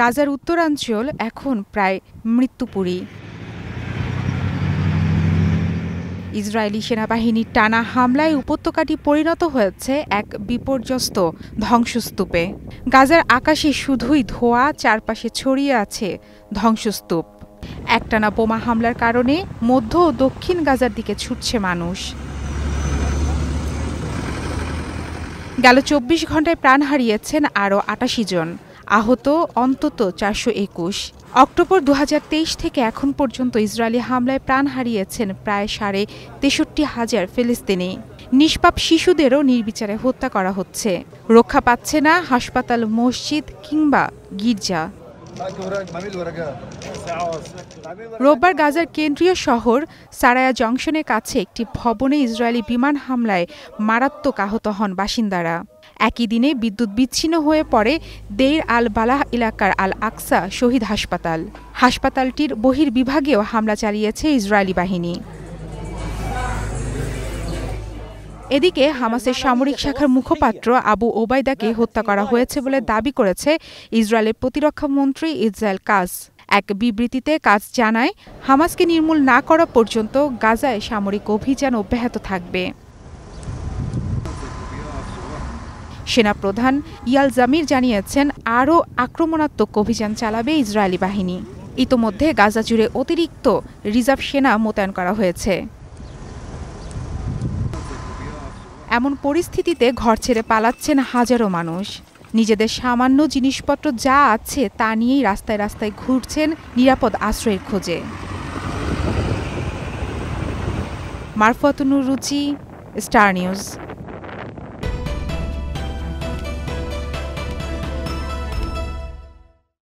গাজার উত্তরাঞ্চল এখন প্রায় মৃত্যুপুরী। ইসরায়েলি সেনাবাহিনীর টানা হামলায় উপত্যকাটি পরিণত হয়েছে এক বিপর্যস্ত ধ্বংসস্তূপে। গাজার আকাশে শুধুই ধোঁয়া, চারপাশে ছড়িয়ে আছে ধ্বংসস্তূপ। একটানা বোমা হামলার কারণে মধ্য ও দক্ষিণ গাজার দিকে ছুটছে মানুষ। গেল ২৪ ঘণ্টায় প্রাণ হারিয়েছেন আরও ৮৮ জন, আহত অন্তত ৪২১। অক্টোবর ২০২৩ থেকে এখন পর্যন্ত ইসরায়েলি হামলায় প্রাণ হারিয়েছেন প্রায় ৬৩,৫০০ ফিলিস্তিনি। নিষ্পাপ শিশুদেরও নির্বিচারে হত্যা করা হচ্ছে। রক্ষা পাচ্ছে না হাসপাতাল, মসজিদ কিংবা গির্জা। রোববার গাজার কেন্দ্রীয় শহর সারায়া জংশনের কাছে একটি ভবনে ইসরায়েলি বিমান হামলায় মারাত্মক আহত হন বাসিন্দারা। একই দিনে বিদ্যুৎ বিচ্ছিন্ন হয়ে পড়ে দেইর আল বালাহ এলাকার আল আকসা শহীদ হাসপাতাল। হাসপাতালটির বহির্বিভাগেও হামলা চালিয়েছে ইসরায়েলি বাহিনী। এদিকে হামাসের সামরিক শাখার মুখপাত্র আবু ওবায়দাকে হত্যা করা হয়েছে বলে দাবি করেছে ইসরায়েলের প্রতিরক্ষা মন্ত্রী ইসরায়েল কাজ। এক বিবৃতিতে কাজ জানায়, হামাসকে নির্মূল না করা পর্যন্ত গাজায় সামরিক অভিযান অব্যাহত থাকবে। সেনাপ্রধান ইয়াল জামির জানিয়েছেন, আরও আক্রমণাত্মক অভিযান চালাবে ইসরায়েলি বাহিনী। ইতোমধ্যে গাজা জুড়ে অতিরিক্ত রিজার্ভ সেনা মোতায়েন করা হয়েছে। এমন পরিস্থিতিতে ঘর ছেড়ে পালাচ্ছেন হাজারো মানুষ। নিজেদের সামান্য জিনিসপত্র যা আছে তা নিয়েই রাস্তায় রাস্তায় ঘুরছেন নিরাপদ আশ্রয়ের খোঁজে। মারফতুন্নুর রুচি, স্টার নিউজ।